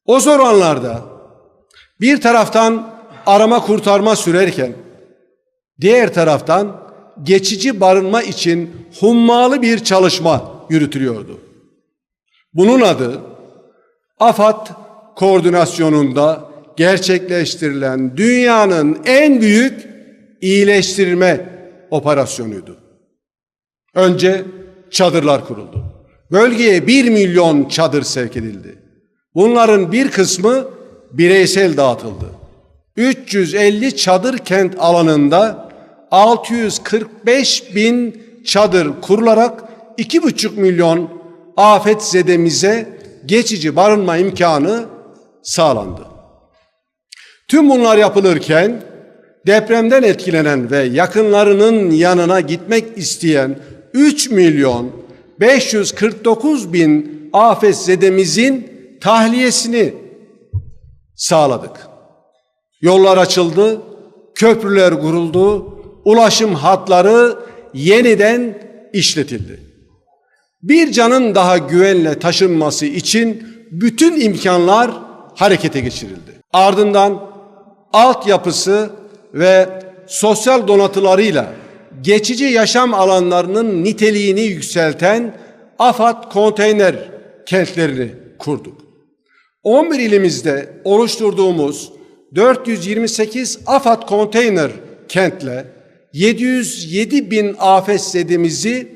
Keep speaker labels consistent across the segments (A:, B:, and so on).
A: O zor anlarda bir taraftan arama kurtarma sürerken diğer taraftan geçici barınma için hummalı bir çalışma yürütülüyordu. Bunun adı AFAD koordinasyonunda gerçekleştirilen dünyanın en büyük iyileştirme operasyonuydu. Önce çadırlar kuruldu. Bölgeye 1 milyon çadır sevk edildi. Bunların bir kısmı bireysel dağıtıldı. 350 çadır kent alanında 645 bin çadır kurularak 2,5 milyon afetzedemize geçici barınma imkanı sağlandı. Tüm bunlar yapılırken depremden etkilenen ve yakınlarının yanına gitmek isteyen 3 milyon 549 bin afetzedemizin tahliyesini sağladık. Yollar açıldı, köprüler kuruldu, ulaşım hatları yeniden işletildi. Bir canın daha güvenle taşınması için bütün imkanlar harekete geçirildi. Ardından altyapısı ve sosyal donatılarıyla geçici yaşam alanlarının niteliğini yükselten AFAD konteyner kentlerini kurduk. 11 ilimizde oluşturduğumuz 428 AFAD konteyner kentle 707 bin afetzedemizi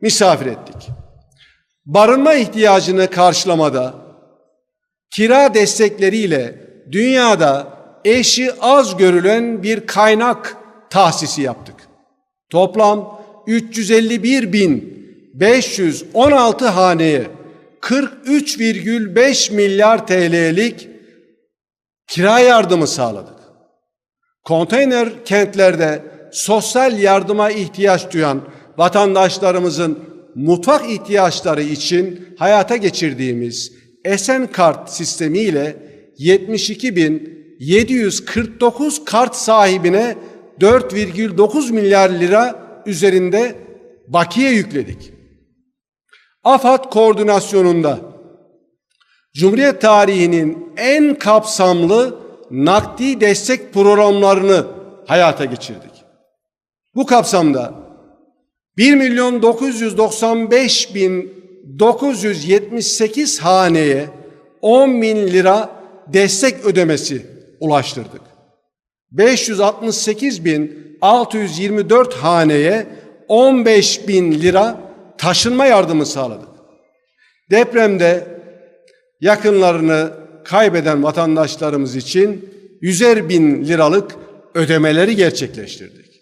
A: misafir ettik. Barınma ihtiyacını karşılamada kira destekleriyle dünyada eşi az görülen bir kaynak tahsisi yaptık. Toplam 351.516 haneye 43,5 milyar TL'lik kira yardımı sağladık. Konteyner kentlerde sosyal yardıma ihtiyaç duyan vatandaşlarımızın mutfak ihtiyaçları için hayata geçirdiğimiz Esenkart sistemiyle 72.749 kart sahibine 4,9 milyar lira üzerinde bakiye yükledik. AFAD koordinasyonunda Cumhuriyet tarihinin en kapsamlı nakdi destek programlarını hayata geçirdik. Bu kapsamda 1.995.978 haneye 10 bin lira destek ödemesi ulaştırdık. 568.624 haneye 15 bin lira taşınma yardımı sağladık. Depremde yakınlarını kaybeden vatandaşlarımız için 100'er bin liralık ödemeleri gerçekleştirdik.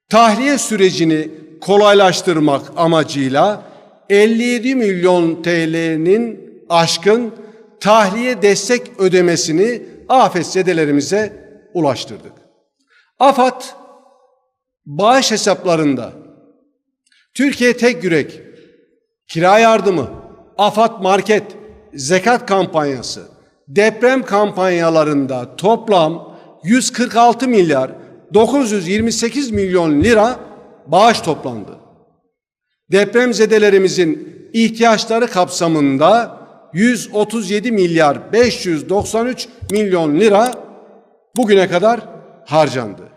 A: Tahliye sürecini kolaylaştırmak amacıyla 57 milyon TL'nin aşkın tahliye destek ödemesini afetzedelerimize ulaştırdık. AFAD bağış hesaplarında Türkiye Tek Yürek, kira yardımı, AFAD Market, zekat kampanyası, deprem kampanyalarında toplam 146 milyar 928 milyon lira bağış toplandı. Depremzedelerimizin ihtiyaçları kapsamında 137 milyar 593 milyon lira bugüne kadar harcandı.